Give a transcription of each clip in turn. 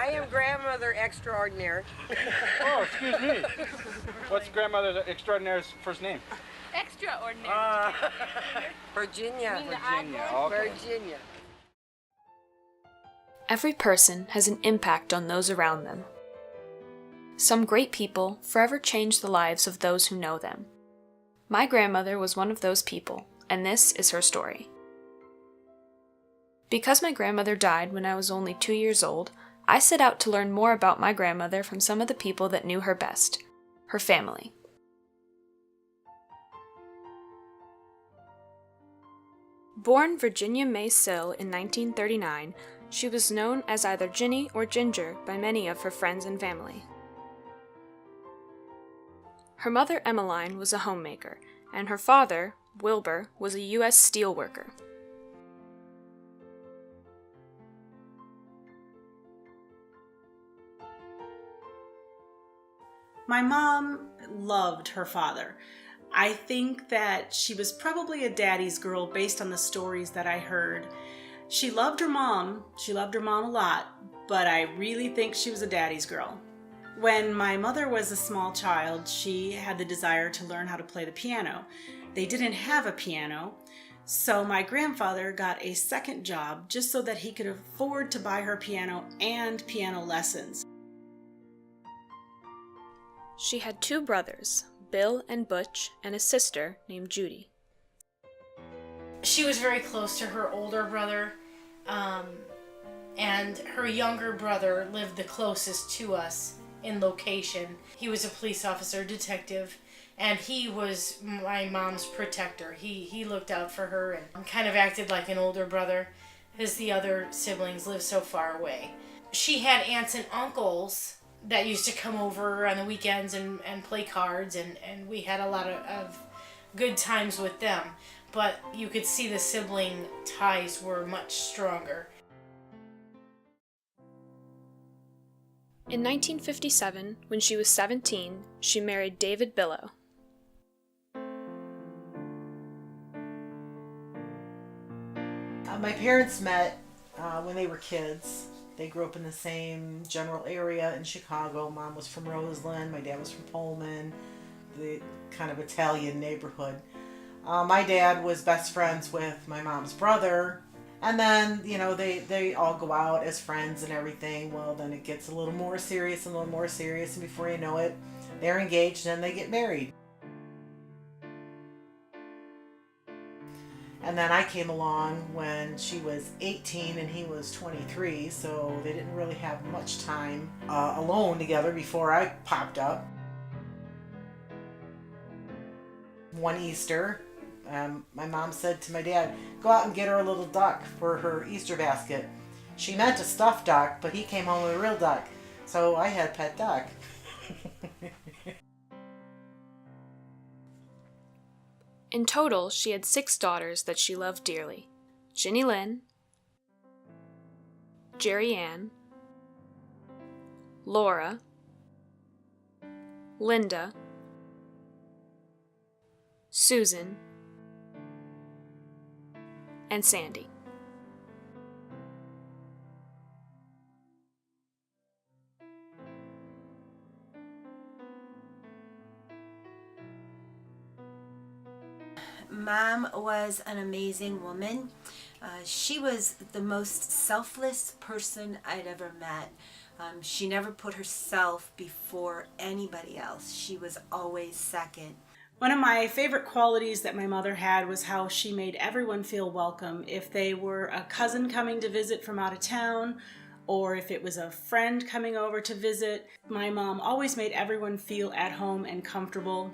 I am grandmother extraordinaire. Oh, excuse me. What's grandmother extraordinaire's first name? Extraordinary. Virginia. Virginia. Okay. Virginia. Every person has an impact on those around them. Some great people forever change the lives of those who know them. My grandmother was one of those people, and this is her story. Because my grandmother died when I was only 2 years old, I set out to learn more about my grandmother from some of the people that knew her best, her family. Born Virginia May Sill in 1939, she was known as either Ginny or Ginger by many of her friends and family. Her mother, Emmeline, was a homemaker, and her father, Wilbur, was a U.S. steel worker. My mom loved her father. I think that she was probably a daddy's girl based on the stories that I heard. She loved her mom. She loved her mom a lot, but I really think she was a daddy's girl. When my mother was a small child, she had the desire to learn how to play the piano. They didn't have a piano, so my grandfather got a second job just so that he could afford to buy her piano and piano lessons. She had 2 brothers, Bill and Butch, and a sister named Judy. She was very close to her older brother, and her younger brother lived the closest to us in location. He was a police officer, detective, and he was my mom's protector. He looked out for her and kind of acted like an older brother, as the other siblings lived so far away. She had aunts and uncles that used to come over on the weekends and play cards, and we had a lot of good times with them. But you could see the sibling ties were much stronger. In 1957, when she was 17, she married David Billo. My parents met when they were kids. They grew up in the same general area in Chicago. Mom was from Roseland, my dad was from Pullman, the kind of Italian neighborhood. My dad was best friends with my mom's brother, and then, they all go out as friends and everything. Well, then it gets a little more serious and a little more serious, and before you know it, they're engaged and they get married. And then I came along when she was 18 and he was 23, so they didn't really have much time alone together before I popped up. One Easter, my mom said to my dad, "Go out and get her a little duck for her Easter basket." She meant a stuffed duck, but he came home with a real duck, so I had pet duck. In total, she had 6 daughters that she loved dearly: Ginny Lynn, Jerry Ann, Laura, Linda, Susan, and Sandy. Mom was an amazing woman. She was the most selfless person I'd ever met. She never put herself before anybody else. She was always second. One of my favorite qualities that my mother had was how she made everyone feel welcome. If they were a cousin coming to visit from out of town, or if it was a friend coming over to visit, my mom always made everyone feel at home and comfortable.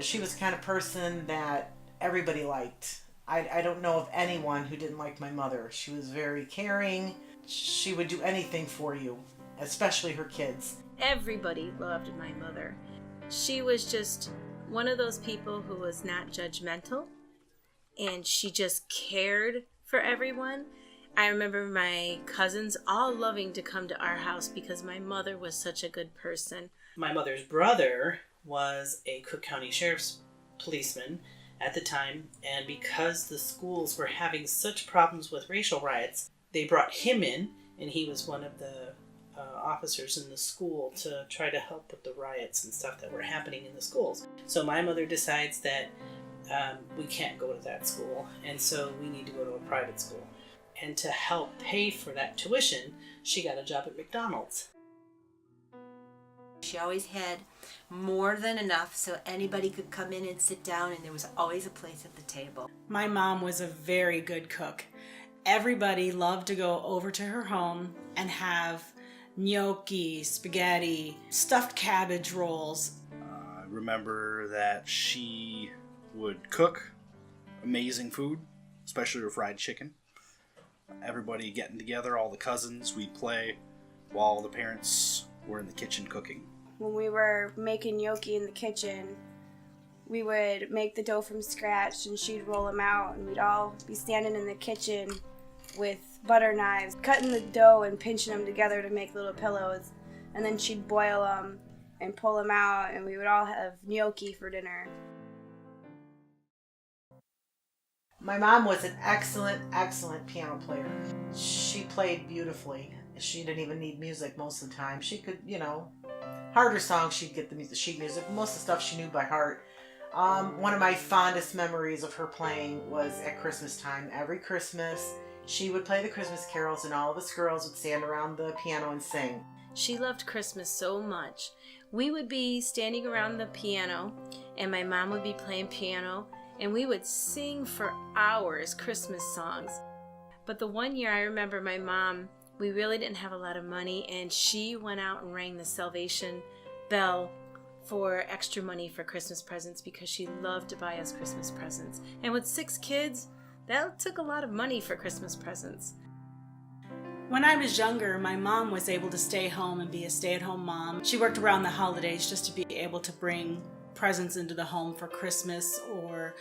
She was the kind of person that everybody liked. I don't know of anyone who didn't like my mother. She was very caring. She would do anything for you, especially her kids. Everybody loved my mother. She was just one of those people who was not judgmental, and she just cared for everyone. I remember my cousins all loving to come to our house because my mother was such a good person. My mother's brother was a Cook County Sheriff's policeman at the time, and because the schools were having such problems with racial riots, they brought him in, and he was one of the officers in the school to try to help with the riots and stuff that were happening in the schools. So my mother decides that we can't go to that school, and so we need to go to a private school. And to help pay for that tuition, she got a job at McDonald's. She always had more than enough so anybody could come in and sit down, and there was always a place at the table. My mom was a very good cook. Everybody loved to go over to her home and have gnocchi, spaghetti, stuffed cabbage rolls. I remember that she would cook amazing food, especially her fried chicken. Everybody getting together, all the cousins, we'd play while the parents were in the kitchen cooking. When we were making gnocchi in the kitchen, we would make the dough from scratch and she'd roll them out, and we'd all be standing in the kitchen with butter knives, cutting the dough and pinching them together to make little pillows, and then she'd boil them and pull them out, and we would all have gnocchi for dinner. My mom was an excellent, excellent piano player. She played beautifully. She didn't even need music most of the time. She could, harder songs, she'd get the sheet music. Most of the stuff she knew by heart. One of my fondest memories of her playing was at Christmas time. Every Christmas, she would play the Christmas carols, and all of us girls would stand around the piano and sing. She loved Christmas so much. We would be standing around the piano, and my mom would be playing piano, and we would sing for hours Christmas songs. But the one year I remember my mom, we really didn't have a lot of money, and she went out and rang the Salvation bell for extra money for Christmas presents because she loved to buy us Christmas presents. And with 6 kids, that took a lot of money for Christmas presents. When I was younger, my mom was able to stay home and be a stay-at-home mom. She worked around the holidays just to be able to bring presents into the home for Christmas or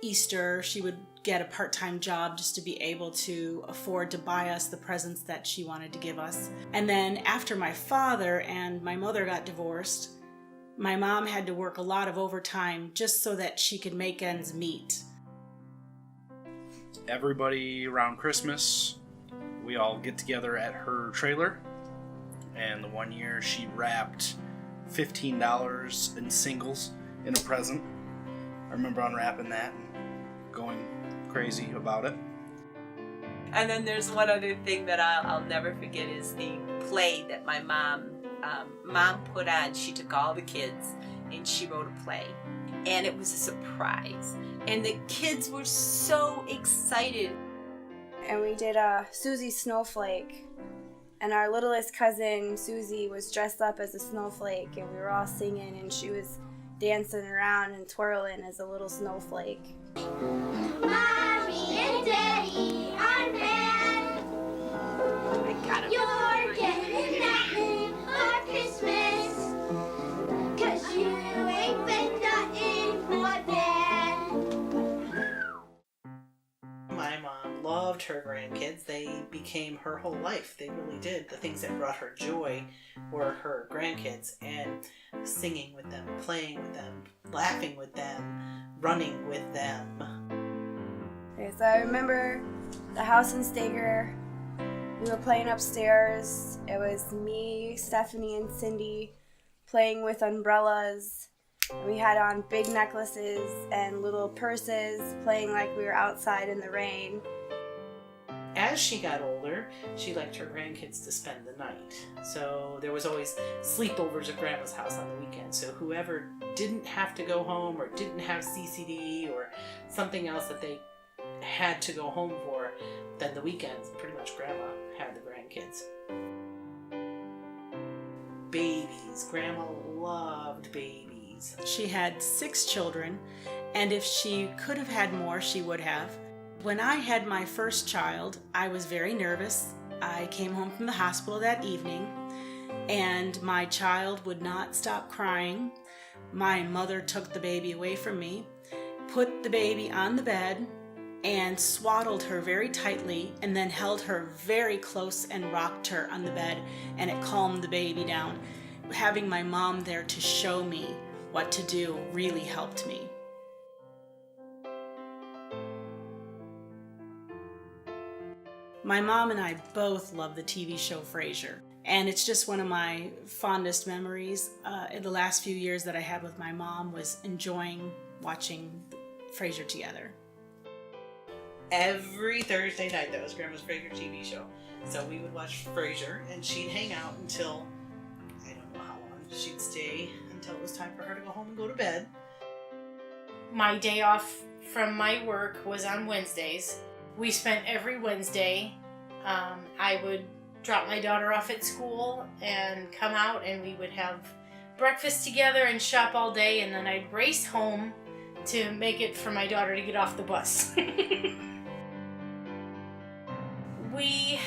Easter. She would get a part-time job just to be able to afford to buy us the presents that she wanted to give us. And then after my father and my mother got divorced, my mom had to work a lot of overtime just so that she could make ends meet. Everybody around Christmas, we all get together at her trailer, and the one year she wrapped $15 in singles in a present. I remember unwrapping that and going crazy about it. And then there's one other thing that I'll never forget is the play that my mom put on. She took all the kids and she wrote a play, and it was a surprise, and the kids were so excited. And we did Susie Snowflake, and our littlest cousin Susie was dressed up as a snowflake, and we were all singing, and she was dancing around and twirling as a little snowflake. Mommy and Daddy are mad. You're getting nothing for Christmas, 'cause you ain't been nothing for Dad. My mom loved her grandkids. They became her whole life. They really did. The things that brought her joy were her grandkids and singing with them, playing with them, laughing with them, running with them. Okay, so I remember the house in Stager. We were playing upstairs. It was me, Stephanie, and Cindy playing with umbrellas. We had on big necklaces and little purses, playing like we were outside in the rain. As she got older, she liked her grandkids to spend the night. So there was always sleepovers at Grandma's house on the weekend. So whoever didn't have to go home or didn't have CCD or something else that they had to go home for, then the weekends, pretty much Grandma had the grandkids. Babies. Grandma loved babies. She had 6 children, and if she could have had more, she would have. When I had my first child, I was very nervous. I came home from the hospital that evening, and my child would not stop crying. My mother took the baby away from me, put the baby on the bed, and swaddled her very tightly, and then held her very close and rocked her on the bed, and it calmed the baby down. Having my mom there to show me what to do really helped me. My mom and I both love the TV show Frasier, And it's just one of my fondest memories in the last few years that I had with my mom was enjoying watching Frasier together. Every Thursday night, that was Grandma's favorite TV show. So we would watch Frasier, and she'd hang out until, I don't know how long, she'd stay until it was time for her to go home and go to bed. My day off from my work was on Wednesdays. We spent every Wednesday, I would drop my daughter off at school and come out, and we would have breakfast together and shop all day, and then I'd race home to make it for my daughter to get off the bus. We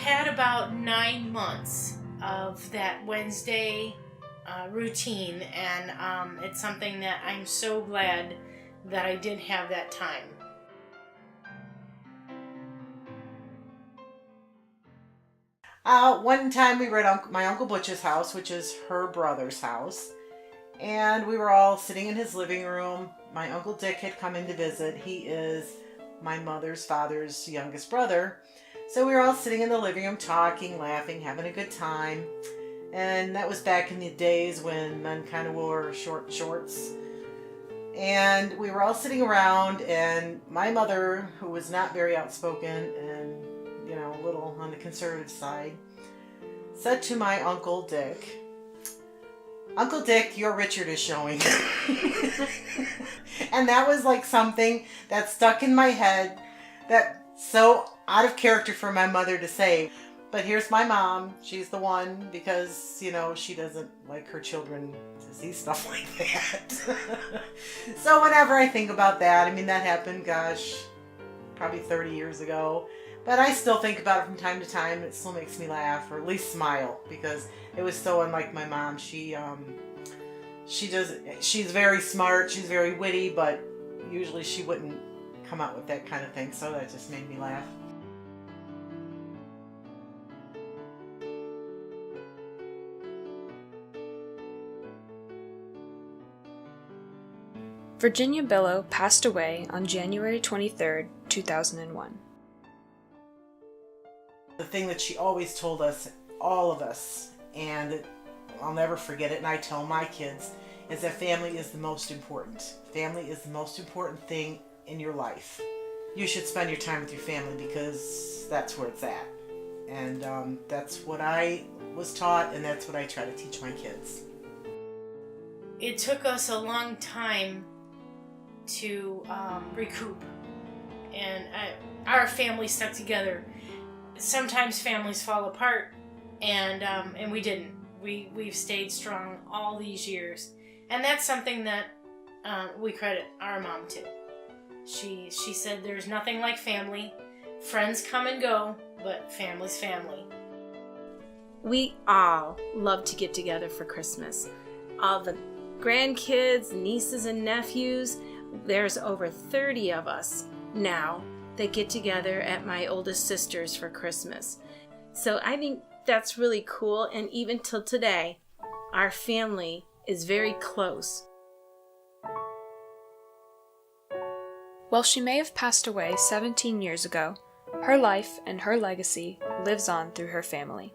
had about 9 months of that Wednesday routine, and it's something that I'm so glad that I did have that time. One time we were at my Uncle Butch's house, which is her brother's house, and we were all sitting in his living room. My Uncle Dick had come in to visit. He is my mother's father's youngest brother. So we were all sitting in the living room talking, laughing, having a good time. And that was back in the days when men kind of wore short shorts. And we were all sitting around, and my mother, who was not very outspoken and, you know, a little on the conservative side, said to my Uncle Dick, "Uncle Dick, your Richard is showing." And that was like something that stuck in my head, that's so out of character for my mother to say. But here's my mom. She's the one, because, you know, she doesn't like her children to see stuff like that. So whenever I think about that, I mean, that happened, gosh, probably 30 years ago. But I still think about it from time to time. It still makes me laugh, or at least smile, because it was so unlike my mom. She's very smart, she's very witty, but usually she wouldn't come out with that kind of thing. So that just made me laugh. Virginia Billo passed away on January 23, 2001. The thing that she always told us, all of us, and I'll never forget it, and I tell my kids, is that family is the most important. Family is the most important thing in your life. You should spend your time with your family, because that's where it's at. And that's what I was taught, and that's what I try to teach my kids. It took us a long time to recoup, and our family stuck together. Sometimes families fall apart, and we didn't. We've stayed strong all these years, and that's something that we credit our mom to. She said there's nothing like family. Friends come and go, but family's family. We all love to get together for Christmas. All the grandkids, nieces and nephews. There's over 30 of us now that get together at my oldest sister's for Christmas. So I think that's really cool, and even till today, our family is very close. While she may have passed away 17 years ago, her life and her legacy lives on through her family.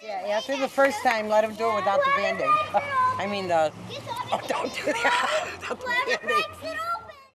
Yeah, after the first time, let him do it without the Band-Aid. I mean, oh, don't do that. Without the Band-Aid.